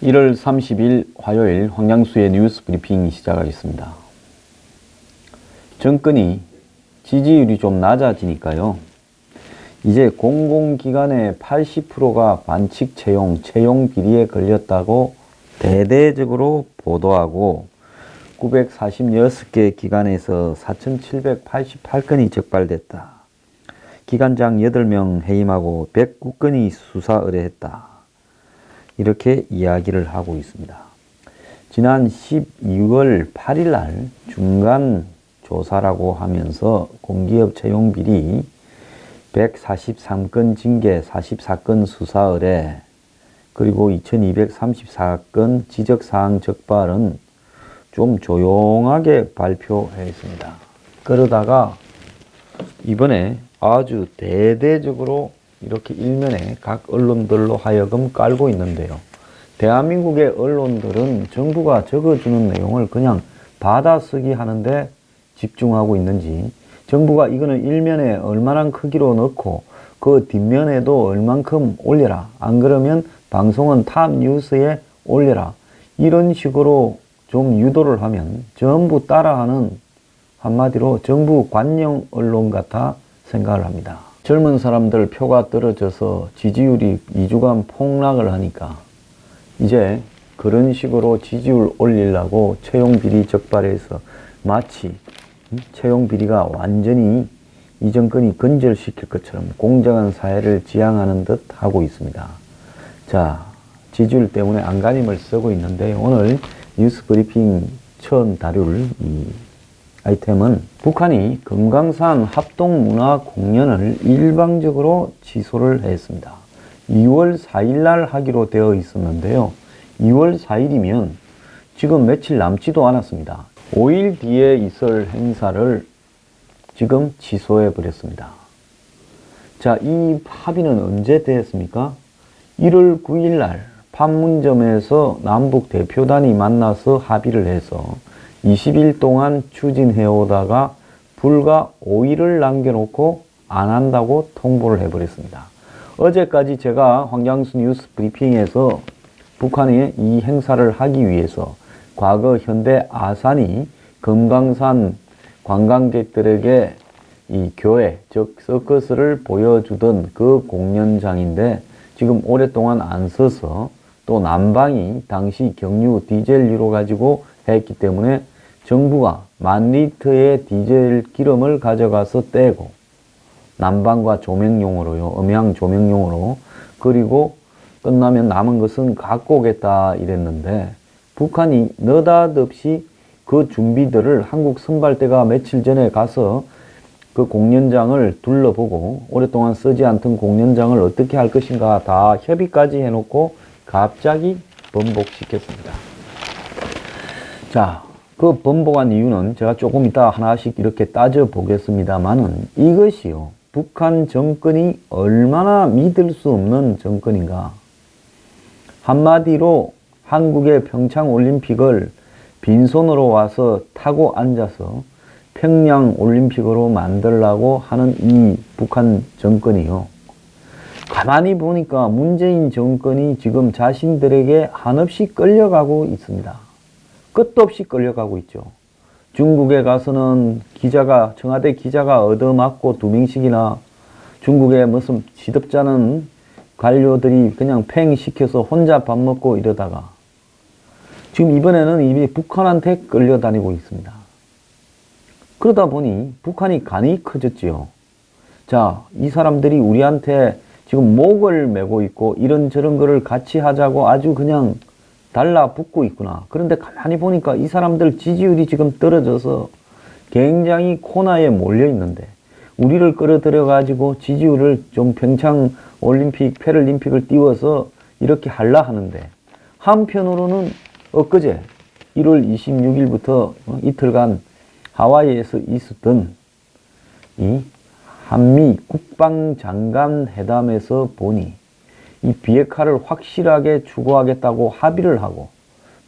1월 30일 화요일 황양수의 뉴스 브리핑 시작하겠습니다. 정권이 지지율이 좀 낮아지니까요. 이제 공공기관의 80%가 반칙 채용 비리에 걸렸다고 대대적으로 보도하고 946개 기관에서 4,788건이 적발됐다. 기관장 8명 해임하고 109건이 수사 의뢰했다. 이렇게 이야기를 하고 있습니다. 지난 12월 8일 날 중간 조사라고 하면서 공기업 채용 비리 143건 징계, 44건 수사 의뢰, 그리고 2234건 지적사항 적발은 좀 조용하게 발표했습니다. 그러다가 이번에 아주 대대적으로 이렇게 일면에 각 언론들로 하여금 깔고 있는데요. 대한민국의 언론들은 정부가 적어주는 내용을 그냥 받아쓰기 하는데 집중하고 있는지, 정부가 이거는 일면에 얼마나 크기로 넣고 그 뒷면에도 얼만큼 올려라, 안 그러면 방송은 탑 뉴스에 올려라, 이런 식으로 좀 유도를 하면 전부 따라하는, 한마디로 정부 관영 언론 같아 생각을 합니다. 젊은 사람들 표가 떨어져서 지지율이 2주간 폭락을 하니까 이제 그런 식으로 지지율 올리려고 채용비리 적발해서 마치 채용비리가 완전히 이 정권이 근절시킬 것처럼 공정한 사회를 지향하는 듯 하고 있습니다. 자, 지지율 때문에 안간힘을 쓰고 있는데 오늘 뉴스 브리핑 처음 다룰 이 아이템은 북한이 금강산 합동문화공연을 일방적으로 취소를 했습니다. 2월 4일 날 하기로 되어 있었는데요. 2월 4일이면 지금 며칠 남지도 않았습니다. 5일 뒤에 있을 행사를 지금 취소해 버렸습니다. 자, 이 합의는 언제 되었습니까? 1월 9일 날 판문점에서 남북 대표단이 만나서 합의를 해서 20일 동안 추진해 오다가 불과 5일을 남겨놓고 안 한다고 통보를 해버렸습니다. 어제까지 제가 황양수 뉴스 브리핑에서 북한이 이 행사를 하기 위해서 과거 현대 아산이 금강산 관광객들에게 이 교회, 즉 서커스를 보여주던 그 공연장인데 지금 오랫동안 안 써서 또 난방이 당시 경유 디젤유로 가지고 했기 때문에 정부가 10,000리터의 디젤 기름을 가져가서 떼고 난방과 조명용으로요, 음향 조명용으로, 그리고 끝나면 남은 것은 갖고 오겠다 이랬는데 북한이 느닷없이 그 준비들을 한국 선발대가 며칠 전에 가서 그 공연장을 둘러보고 오랫동안 쓰지 않던 공연장을 어떻게 할 것인가 다 협의까지 해놓고 갑자기 번복시켰습니다. 자, 그 번복한 이유는 제가 조금 이따 하나씩 이렇게 따져보겠습니다만은 이것이요, 북한 정권이 얼마나 믿을 수 없는 정권인가. 한마디로 한국의 평창올림픽을 빈손으로 와서 타고 앉아서 평양올림픽으로 만들려고 하는 이 북한 정권이요, 가만히 보니까 문재인 정권이 지금 자신들에게 한없이 끌려가고 있습니다. 끝도 없이 끌려가고 있죠. 중국에 가서는 청와대 기자가 얻어맞고 2명씩이나, 중국에 무슨 시덥잖은 관료들이 그냥 팽시켜서 혼자 밥 먹고 이러다가 지금 이번에는 이미 북한한테 끌려다니고 있습니다. 그러다 보니 북한이 간이 커졌지요. 자, 이 사람들이 우리한테 지금 목을 메고 있고 이런저런 거를 같이 하자고 아주 그냥 달라붙고 있구나. 그런데 가만히 보니까 이 사람들 지지율이 지금 떨어져서 굉장히 코너에 몰려 있는데 우리를 끌어들여 가지고 지지율을 좀 평창 올림픽, 패럴림픽을 띄워서 이렇게 하려 하는데, 한편으로는 엊그제 1월 26일부터 이틀간 하와이에서 있었던 이 한미 국방장관 회담에서 보니 이 비핵화를 확실하게 추구하겠다고 합의를 하고,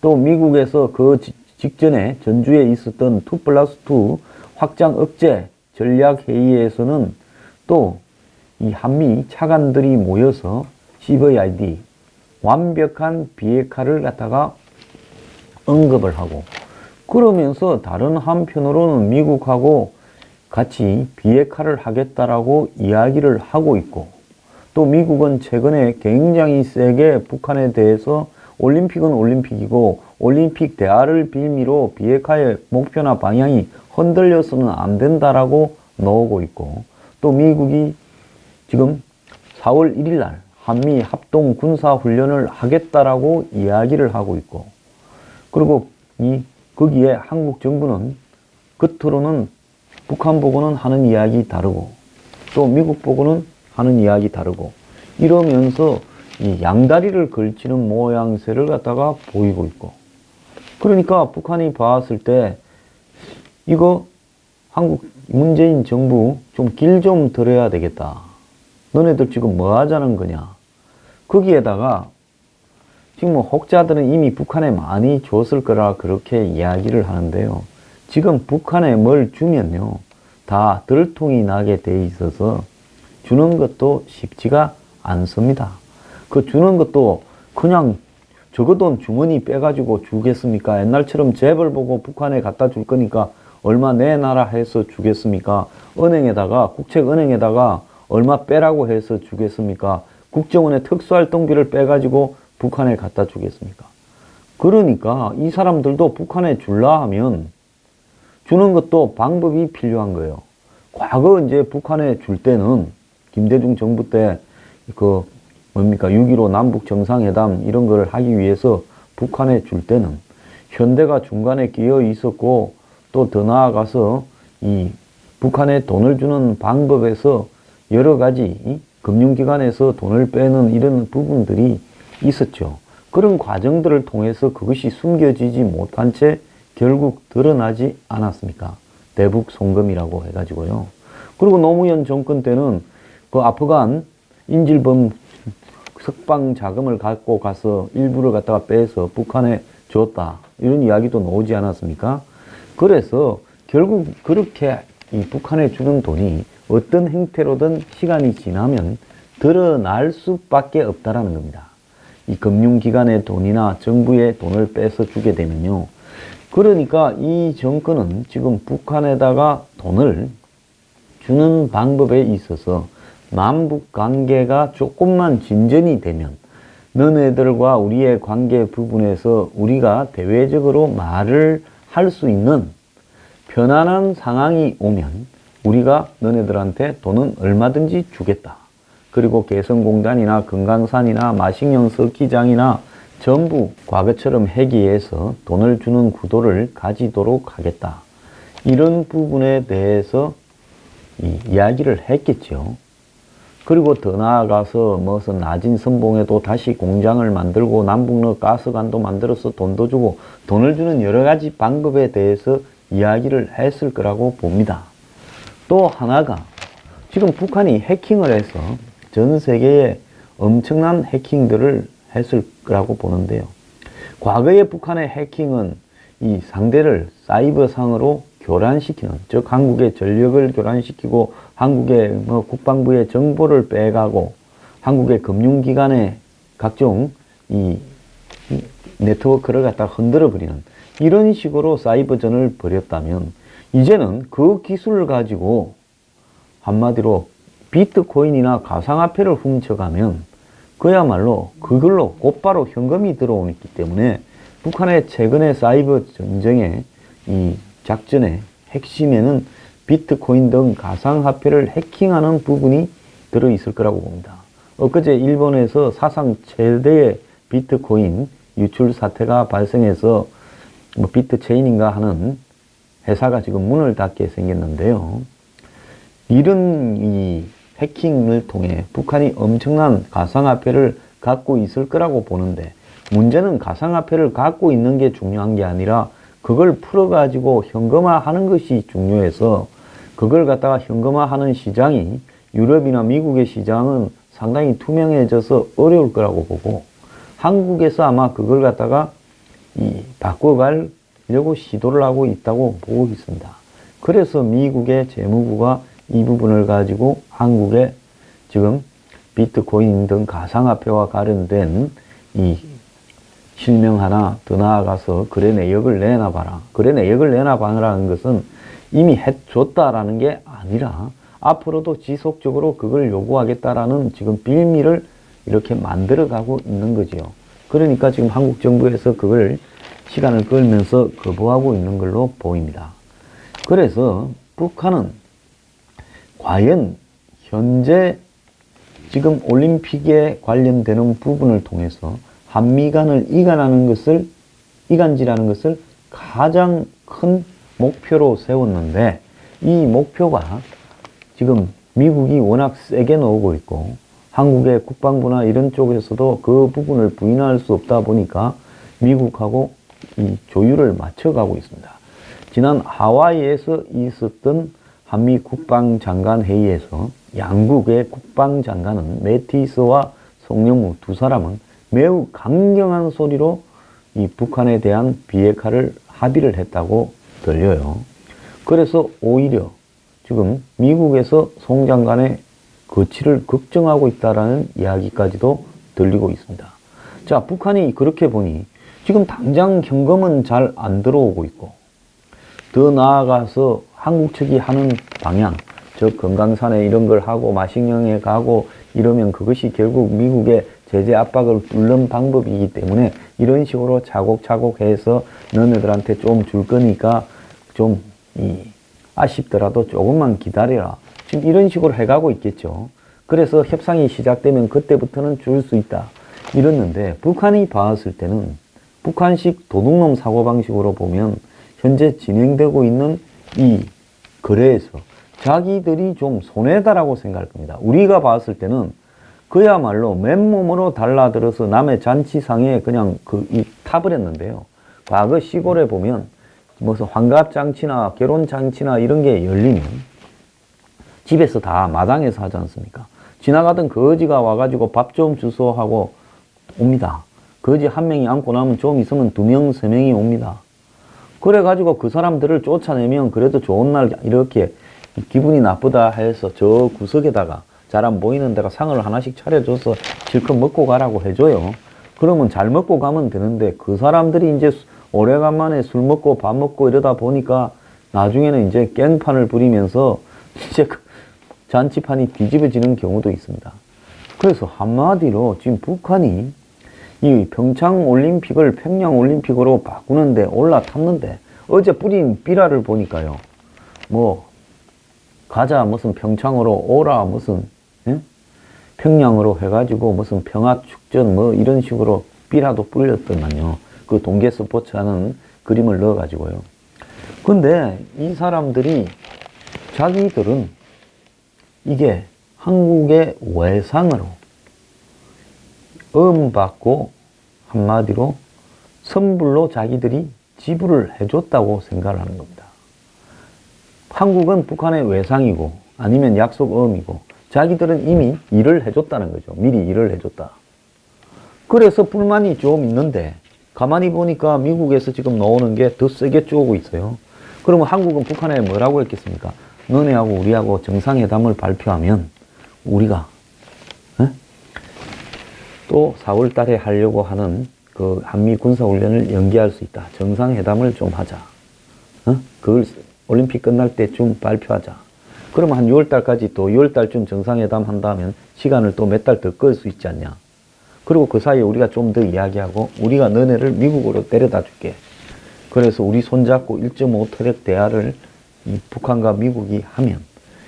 또 미국에서 그 직전에 전주에 있었던 2+2 확장 억제 전략 회의에서는 또 이 한미 차관들이 모여서 CVID, 완벽한 비핵화를 갖다가 언급을 하고, 그러면서 다른 한편으로는 미국하고 같이 비핵화를 하겠다라고 이야기를 하고 있고, 또 미국은 최근에 굉장히 세게 북한에 대해서 올림픽은 올림픽이고 올림픽 대화를 빌미로 비핵화의 목표나 방향이 흔들려서는 안 된다라고 나오고 있고, 또 미국이 지금 4월 1일 날 한미 합동 군사훈련을 하겠다라고 이야기를 하고 있고, 그리고 거기에 한국 정부는 겉으로는 북한 보고는 하는 이야기 다르고 또 미국 보고는 하는 이야기 다르고 이러면서 이 양다리를 걸치는 모양새를 갖다가 보이고 있고, 그러니까 북한이 봤을 때 이거 한국 문재인 정부 좀 길 좀 들여야 되겠다. 너네들 지금 뭐 하자는 거냐. 거기에다가 지금 뭐 혹자들은 이미 북한에 많이 줬을 거라 그렇게 이야기를 하는데요. 지금 북한에 뭘 주면요, 다 들통이 나게 돼 있어서 주는 것도 쉽지가 않습니다. 그 주는 것도 그냥 적어도 주머니 빼가지고 주겠습니까? 옛날처럼 재벌 보고 북한에 갖다 줄 거니까 얼마 내놔라 해서 주겠습니까? 은행에다가, 국책은행에다가 얼마 빼라고 해서 주겠습니까? 국정원의 특수활동비를 빼가지고 북한에 갖다 주겠습니까? 그러니까 이 사람들도 북한에 줄라 하면 주는 것도 방법이 필요한 거예요. 과거 이제 북한에 줄 때는 김대중 정부 때 그 뭡니까 6.15 남북 정상회담 이런 걸 하기 위해서 북한에 줄 때는 현대가 중간에 끼어 있었고, 또 더 나아가서 이 북한에 돈을 주는 방법에서 여러 가지 금융기관에서 돈을 빼는 이런 부분들이 있었죠. 그런 과정들을 통해서 그것이 숨겨지지 못한 채 결국 드러나지 않았습니까? 대북 송금이라고 해가지고요. 그리고 노무현 정권 때는 그 아프간 인질범 석방 자금을 갖고 가서 일부를 갖다가 빼서 북한에 줬다, 이런 이야기도 나오지 않았습니까? 그래서 결국 그렇게 이 북한에 주는 돈이 어떤 형태로든 시간이 지나면 드러날 수밖에 없다라는 겁니다. 이 금융기관의 돈이나 정부의 돈을 빼서 주게 되면요. 그러니까 이 정권은 지금 북한에다가 돈을 주는 방법에 있어서 남북 관계가 조금만 진전이 되면 너네들과 우리의 관계 부분에서 우리가 대외적으로 말을 할 수 있는 편안한 상황이 오면 우리가 너네들한테 돈은 얼마든지 주겠다. 그리고 개성공단이나 금강산이나 마식령 석기장이나 전부 과거처럼 회기해서 돈을 주는 구도를 가지도록 하겠다. 이런 부분에 대해서 이야기를 했겠죠. 그리고 더 나아가서 무슨 나진 선봉에도 다시 공장을 만들고 남북로 가스관도 만들어서 돈도 주고 돈을 주는 여러 가지 방법에 대해서 이야기를 했을 거라고 봅니다. 또 하나가 지금 북한이 해킹을 해서 전 세계에 엄청난 해킹들을 했을 거라고 보는데요. 과거에 북한의 해킹은 이 상대를 사이버상으로 교란시키는, 즉 한국의 전력을 교란시키고 한국의 국방부의 정보를 빼가고 한국의 금융기관의 각종 이 네트워크를 갖다 흔들어 버리는 이런 식으로 사이버전을 벌였다면, 이제는 그 기술을 가지고 한마디로 비트코인이나 가상화폐를 훔쳐가면 그야말로 그걸로 곧바로 현금이 들어오기 때문에 북한의 최근의 사이버 전쟁의 이 작전의 핵심에는 비트코인 등 가상화폐를 해킹하는 부분이 들어있을 거라고 봅니다. 엊그제 일본에서 사상 최대의 비트코인 유출 사태가 발생해서 뭐 비트체인인가 하는 회사가 지금 문을 닫게 생겼는데요. 이런 이 해킹을 통해 북한이 엄청난 가상화폐를 갖고 있을 거라고 보는데, 문제는 가상화폐를 갖고 있는 게 중요한 게 아니라 그걸 풀어가지고 현금화하는 것이 중요해서, 그걸 갖다가 현금화하는 시장이 유럽이나 미국의 시장은 상당히 투명해져서 어려울 거라고 보고, 한국에서 아마 그걸 갖다가 바꿔가려고 시도를 하고 있다고 보고 있습니다. 그래서 미국의 재무부가 이 부분을 가지고 한국에 지금 비트코인 등 가상화폐와 관련된 이 실명 하나 더 나아가서 거래 내역을 내놔봐라. 거래 내역을 내놔봐라는 것은 이미 해줬다라는 게 아니라 앞으로도 지속적으로 그걸 요구하겠다라는 지금 빌미를 이렇게 만들어가고 있는 거지요. 그러니까 지금 한국 정부에서 그걸 시간을 끌면서 거부하고 있는 걸로 보입니다. 그래서 북한은 과연 현재 지금 올림픽에 관련되는 부분을 통해서 한미 간을 이간질하는 것을 가장 큰 목표로 세웠는데, 이 목표가 지금 미국이 워낙 세게 나오고 있고 한국의 국방부나 이런 쪽에서도 그 부분을 부인할 수 없다 보니까 미국하고 이 조율을 맞춰가고 있습니다. 지난 하와이에서 있었던 한미 국방장관 회의에서 양국의 국방장관은 매티스와 송영무 두 사람은 매우 강경한 소리로 이 북한에 대한 비핵화를 합의를 했다고 들려요. 그래서 오히려 지금 미국에서 송 장관의 거취를 걱정하고 있다라는 이야기까지도 들리고 있습니다. 자, 북한이 그렇게 보니 지금 당장 현금은 잘 안 들어오고 있고, 더 나아가서 한국 측이 하는 방향, 저 금강산에 이런 걸 하고 마식령에 가고 이러면 그것이 결국 미국의 제재 압박을 뚫는 방법이기 때문에 이런 식으로 차곡차곡 해서 너네들한테 좀 줄 거니까 좀 아쉽더라도 조금만 기다려라. 지금 이런 식으로 해가고 있겠죠. 그래서 협상이 시작되면 그때부터는 줄 수 있다. 이랬는데 북한이 봤을 때는 북한식 도둑놈 사고방식으로 보면 현재 진행되고 있는 이 거래에서 자기들이 좀 손해다라고 생각할 겁니다. 우리가 봤을 때는 그야말로 맨몸으로 달라들어서 남의 잔치상에 그냥 타버렸는데요. 과거 시골에 보면 무슨 환갑잔치나 결혼잔치나 이런 게 열리면 집에서 다 마당에서 하지 않습니까? 지나가던 거지가 와가지고 밥 좀 주소 하고 옵니다. 거지 한 명이 앉고 나면 좀 있으면 2명, 3명이 옵니다. 그래가지고 그 사람들을 쫓아내면 그래도 좋은 날 이렇게 기분이 나쁘다 해서 저 구석에다가 잘 안 보이는 데가 상을 하나씩 차려줘서 실컷 먹고 가라고 해줘요. 그러면 잘 먹고 가면 되는데 그 사람들이 이제 오래간만에 술 먹고 밥 먹고 이러다 보니까 나중에는 이제 깽판을 부리면서 이제 그 잔치판이 뒤집어지는 경우도 있습니다. 그래서 한마디로 지금 북한이 이 평창 올림픽을 평양 올림픽으로 바꾸는데 올라탔는데 어제 뿌린 삐라를 보니까요. 뭐 가자 무슨 평창으로 오라 무슨 평양으로 해가지고 무슨 평화축전 뭐 이런 식으로 삐라도 뿌렸더만요. 그 동계 스포츠 하는 그림을 넣어가지고요. 근데 이 사람들이 자기들은 이게 한국의 외상으로 받고 한마디로 선불로 자기들이 지불을 해줬다고 생각을 하는 겁니다. 한국은 북한의 외상이고 아니면 약속음이고 자기들은 이미 일을 해줬다는 거죠. 미리 일을 해줬다. 그래서 불만이 좀 있는데 가만히 보니까 미국에서 지금 나오는 게 더 세게 쪼고 있어요. 그러면 한국은 북한에 뭐라고 했겠습니까? 너네하고 우리하고 정상회담을 발표하면 우리가 또 4월 달에 하려고 하는 그 한미 군사훈련을 연기할 수 있다. 정상회담을 좀 하자. 그걸 올림픽 끝날 때쯤 발표하자. 그러면 한 6월 달까지 또 6월 달쯤 정상회담 한다면 시간을 또 몇 달 더 끌 수 있지 않냐. 그리고 그 사이에 우리가 좀 더 이야기하고 우리가 너네를 미국으로 데려다 줄게. 그래서 우리 손잡고 1.5트랙 대화를 이 북한과 미국이 하면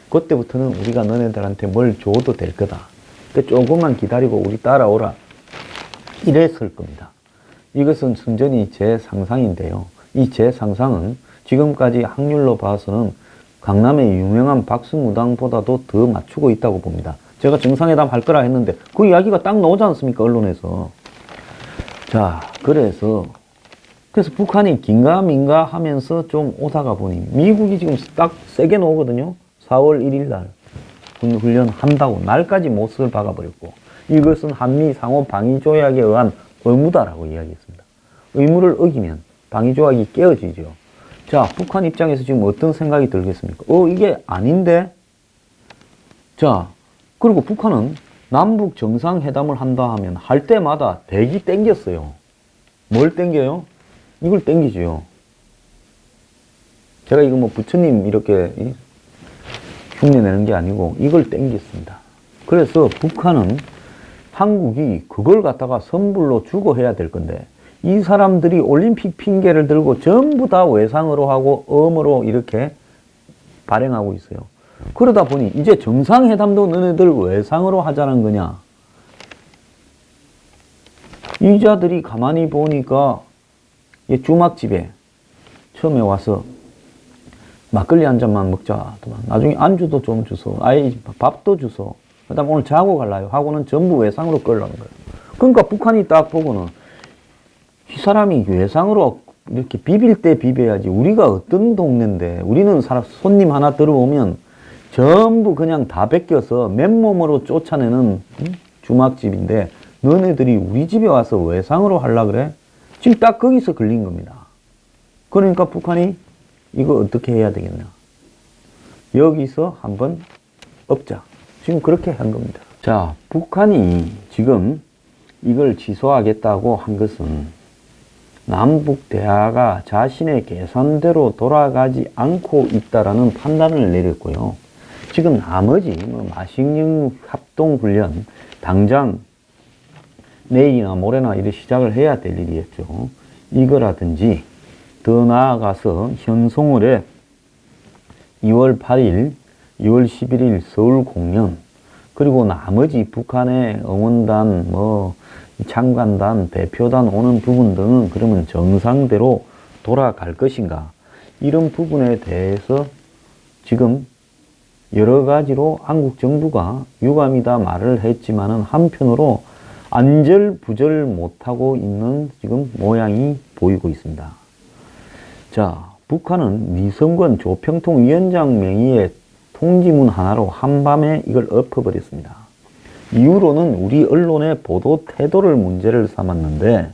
그때부터는 우리가 너네들한테 뭘 줘도 될 거다. 그러니까 조금만 기다리고 우리 따라오라. 이랬을 겁니다. 이것은 순전히 제 상상인데요. 이 제 상상은 지금까지 확률로 봐서는 강남의 유명한 박수무당보다도 더 맞추고 있다고 봅니다. 제가 정상회담 할 거라 했는데 그 이야기가 딱 나오지 않습니까? 언론에서. 자, 그래서 북한이 긴가민가 하면서 좀 오다가 보니 미국이 지금 딱 세게 나오거든요. 4월 1일 날 훈련 한다고 날까지 못을 박아버렸고 이것은 한미 상호 방위조약에 의한 의무다라고 이야기했습니다. 의무를 어기면 방위조약이 깨어지죠. 자, 북한 입장에서 지금 어떤 생각이 들겠습니까? 이게 아닌데? 자, 그리고 북한은 남북 정상회담을 한다 하면 할 때마다 대기 땡겼어요. 뭘 땡겨요? 이걸 땡기죠. 제가 이거 뭐 부처님 이렇게 흉내 내는 게 아니고 이걸 땡겼습니다. 그래서 북한은 한국이 그걸 갖다가 선불로 주고 해야 될 건데 이 사람들이 올림픽 핑계를 들고 전부 다 외상으로 하고 엄으로 이렇게 발행하고 있어요. 그러다 보니 이제 정상회담도 너네들 외상으로 하자는 거냐. 이 자들이 가만히 보니까 주막집에 처음에 와서 막걸리 한 잔만 먹자. 나중에 안주도 좀 주소. 아이 밥도 주소. 그 다음 오늘 자고 갈라요. 하고는 전부 외상으로 끌라는 거예요. 그러니까 북한이 딱 보고는 이 사람이 외상으로 이렇게 비빌 때 비벼야지. 우리가 어떤 동네인데 우리는 손님 하나 들어오면 전부 그냥 다 뺏겨서 맨몸으로 쫓아내는 주막집인데 너네들이 우리 집에 와서 외상으로 하려 그래? 지금 딱 거기서 걸린 겁니다. 그러니까 북한이 이거 어떻게 해야 되겠나? 여기서 한번 엎자. 지금 그렇게 한 겁니다. 자, 북한이 지금 이걸 취소하겠다고 한 것은 남북 대화가 자신의 계산대로 돌아가지 않고 있다라는 판단을 내렸고요. 지금 나머지 마식령 합동훈련 당장 내일이나 모레나 이렇게 시작을 해야 될 일이겠죠. 이거라든지 더 나아가서 현송월에 2월 8일, 2월 11일 서울 공연 그리고 나머지 북한의 응원단, 장관단, 대표단 오는 부분 등은 그러면 정상대로 돌아갈 것인가 이런 부분에 대해서 지금 여러 가지로 한국 정부가 유감이다 말을 했지만은 한편으로 안절부절 못하고 있는 지금 모양이 보이고 있습니다. 자, 북한은 리성권 조평통 위원장 명의의 통지문 하나로 한밤에 이걸 엎어버렸습니다. 이후로는 우리 언론의 보도 태도를 문제를 삼았는데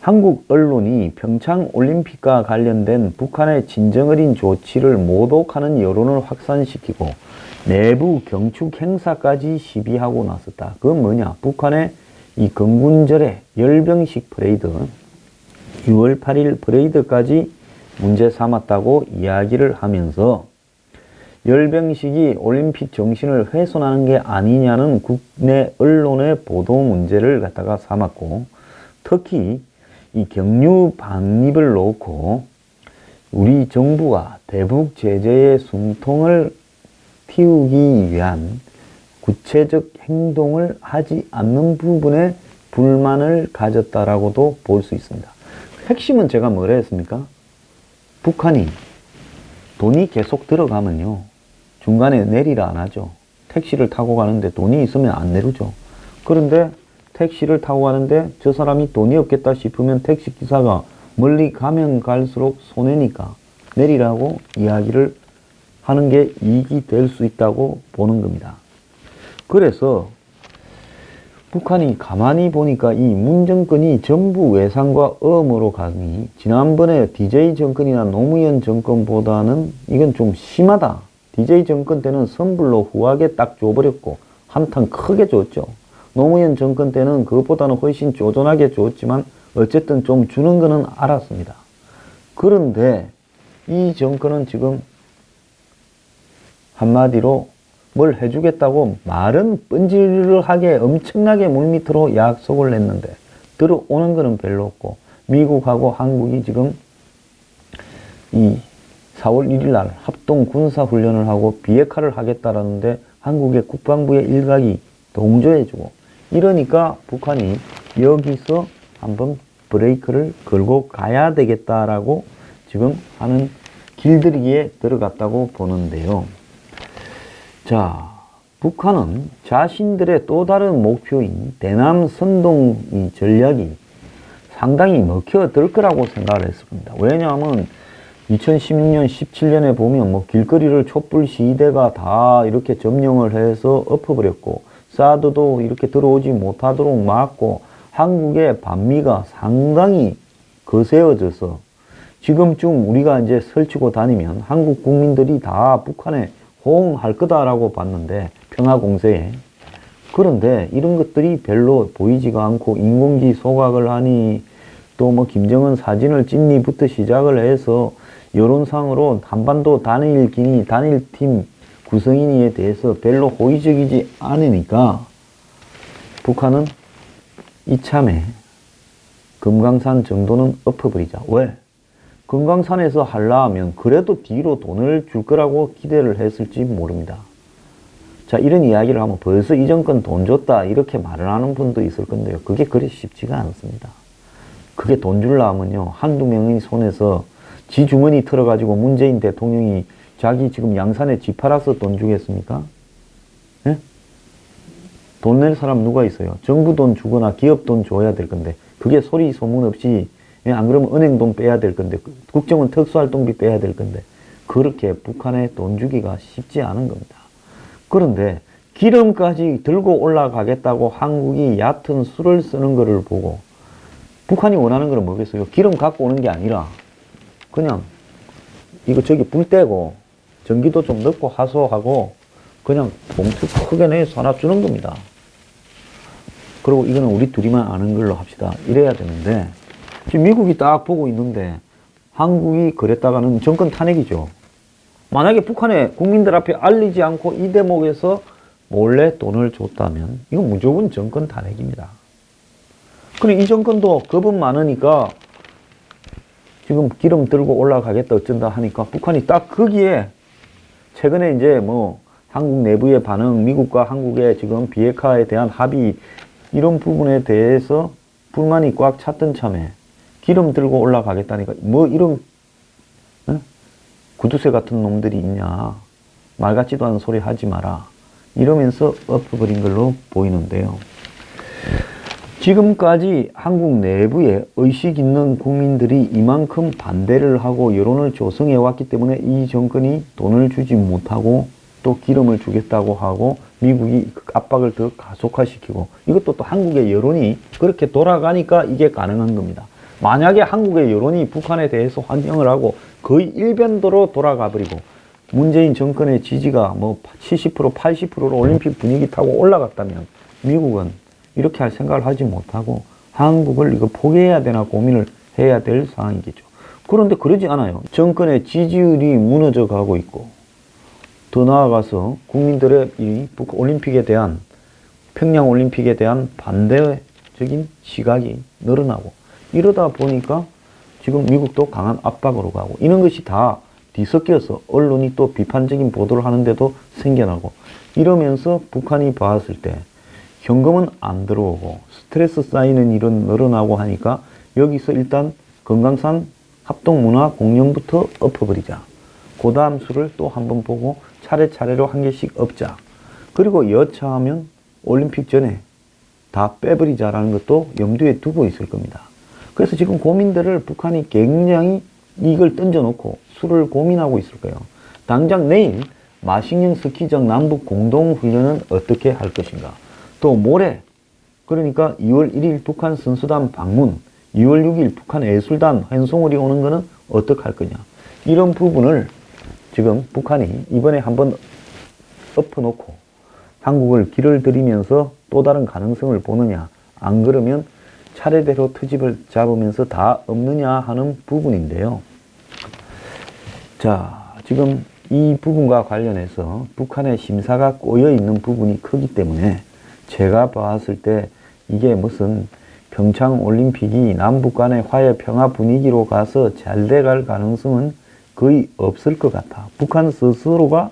한국 언론이 평창 올림픽과 관련된 북한의 진정어린 조치를 모독하는 여론을 확산시키고 내부 경축 행사까지 시비하고 나섰다. 그건 뭐냐? 북한의 이 건군절의 열병식 퍼레이드 6월 8일 퍼레이드까지 문제 삼았다고 이야기를 하면서 열병식이 올림픽 정신을 훼손하는 게 아니냐는 국내 언론의 보도 문제를 갖다가 삼았고 특히 이 경유 반입을 놓고 우리 정부가 대북 제재의 숨통을 틔우기 위한 구체적 행동을 하지 않는 부분에 불만을 가졌다라고도 볼 수 있습니다. 핵심은 제가 뭐라 했습니까? 북한이 돈이 계속 들어가면요. 중간에 내리라 안 하죠. 택시를 타고 가는데 돈이 있으면 안 내리죠. 그런데 택시를 타고 가는데 저 사람이 돈이 없겠다 싶으면 택시기사가 멀리 가면 갈수록 손해니까 내리라고 이야기를 하는 게 이익이 될 수 있다고 보는 겁니다. 그래서 북한이 가만히 보니까 이 문 정권이 전부 외상과 엄으로 가니 지난번에 DJ 정권이나 노무현 정권보다는 이건 좀 심하다. DJ 정권 때는 선불로 후하게 딱 줘버렸고 한탕 크게 줬죠. 노무현 정권 때는 그것보다는 훨씬 쪼존하게 줬지만 어쨌든 좀 주는 거는 알았습니다. 그런데 이 정권은 지금 한마디로 뭘 해주겠다고 말은 뻔질하게 엄청나게 물밑으로 약속을 했는데 들어오는 거는 별로 없고 미국하고 한국이 지금 이 4월 1일 날 합동 군사훈련을 하고 비핵화를 하겠다라는데 한국의 국방부의 일각이 동조해주고 이러니까 북한이 여기서 한번 브레이크를 걸고 가야 되겠다라고 지금 하는 길들이기에 들어갔다고 보는데요. 자, 북한은 자신들의 또 다른 목표인 대남 선동 이 전략이 상당히 먹혀들 거라고 생각을 했습니다. 왜냐하면 2016년, 17년에 보면 길거리를 촛불 시위대가 다 이렇게 점령을 해서 엎어버렸고 사드도 이렇게 들어오지 못하도록 막고 한국의 반미가 상당히 거세어져서 지금쯤 우리가 이제 설치고 다니면 한국 국민들이 다 북한에 호응할 거다라고 봤는데 평화공세에 그런데 이런 것들이 별로 보이지가 않고 인공지 소각을 하니 또 뭐 김정은 사진을 찍니부터 시작을 해서 여론상으로 한반도 단일팀 구성인에 대해서 별로 호의적이지 않으니까 북한은 이참에 금강산 정도는 엎어버리자. 왜? 금강산에서 하려 하면 그래도 뒤로 돈을 줄 거라고 기대를 했을지 모릅니다. 자, 이런 이야기를 하면 벌써 이 정권 돈 줬다 이렇게 말을 하는 분도 있을 건데요. 그게 그리 쉽지가 않습니다. 그게 돈 주려면요, 한두 명의 손에서 지 주머니 털어가지고 문재인 대통령이 자기 지금 양산에 집 팔아서 돈 주겠습니까? 예? 돈 낼 사람 누가 있어요? 정부 돈 주거나 기업 돈 줘야 될 건데 그게 소리 소문 없이, 안 그러면 은행 돈 빼야 될 건데, 국정원 특수활동비 빼야 될 건데, 그렇게 북한에 돈 주기가 쉽지 않은 겁니다. 그런데 기름까지 들고 올라가겠다고 한국이 얕은 수를 쓰는 것을 보고 북한이 원하는 건 뭐겠어요? 기름 갖고 오는 게 아니라 그냥 이거 저기 불 떼고 전기도 좀 넣고 하소하고 그냥 봉투 크게 내서 하나 주는 겁니다. 그리고 이거는 우리 둘이만 아는 걸로 합시다. 이래야 되는데 지금 미국이 딱 보고 있는데 한국이 그랬다가는 정권 탄핵이죠. 만약에 북한의 국민들 앞에 알리지 않고 이 대목에서 몰래 돈을 줬다면 이건 무조건 정권 탄핵입니다. 그리고 이 정권도 겁은 많으니까 지금 기름 들고 올라가겠다 어쩐다 하니까 북한이 딱 거기에 최근에 이제 뭐 한국 내부의 반응, 미국과 한국의 지금 비핵화에 대한 합의 이런 부분에 대해서 불만이 꽉 찼던 참에 기름 들고 올라가겠다니까 뭐 이런 구두쇠 같은 놈들이 있냐, 말 같지도 않은 소리 하지 마라 이러면서 엎어버린 걸로 보이는데요. 지금까지 한국 내부에 의식 있는 국민들이 이만큼 반대를 하고 여론을 조성해 왔기 때문에 이 정권이 돈을 주지 못하고 또 기름을 주겠다고 하고 미국이 압박을 더 가속화시키고 이것도 또 한국의 여론이 그렇게 돌아가니까 이게 가능한 겁니다. 만약에 한국의 여론이 북한에 대해서 환영을 하고 거의 일변도로 돌아가 버리고 문재인 정권의 지지가 뭐 70% 80%로 올림픽 분위기 타고 올라갔다면 미국은 이렇게 할 생각을 하지 못하고 한국을 이거 포기해야 되나 고민을 해야 될 상황이겠죠. 그런데 그러지 않아요. 정권의 지지율이 무너져 가고 있고 더 나아가서 국민들의 이 올림픽에 대한 평양 올림픽에 대한 반대적인 시각이 늘어나고 이러다 보니까 지금 미국도 강한 압박으로 가고 이런 것이 다 뒤섞여서 언론이 또 비판적인 보도를 하는데도 생겨나고 이러면서 북한이 봤을 때 현금은 안 들어오고 스트레스 쌓이는 일은 늘어나고 하니까 여기서 일단 금강산 합동문화공연부터 엎어버리자. 그 다음 수를 또 한번 보고 차례차례로 한 개씩 엎자. 그리고 여차하면 올림픽 전에 다 빼버리자라는 것도 염두에 두고 있을 겁니다. 그래서 지금 고민들을 북한이 굉장히 이걸 던져놓고 수를 고민하고 있을 거예요. 당장 내일 마식령 스키장 남북 공동훈련은 어떻게 할 것인가. 또 모레 그러니까 2월 1일 북한 선수단 방문, 2월 6일 북한 예술단 횡성홀이 오는 거는 어떻게 할 거냐. 이런 부분을 지금 북한이 이번에 한번 엎어놓고 한국을 길을 들이면서 또 다른 가능성을 보느냐, 안 그러면 차례대로 트집을 잡으면서 다 없느냐 하는 부분인데요. 자, 지금 이 부분과 관련해서 북한의 심사가 꼬여있는 부분이 크기 때문에 제가 봤을 때 이게 무슨 평창 올림픽이 남북 간의 화해 평화 분위기로 가서 잘 돼갈 가능성은 거의 없을 것 같아. 북한 스스로가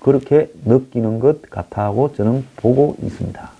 그렇게 느끼는 것 같다고 저는 보고 있습니다.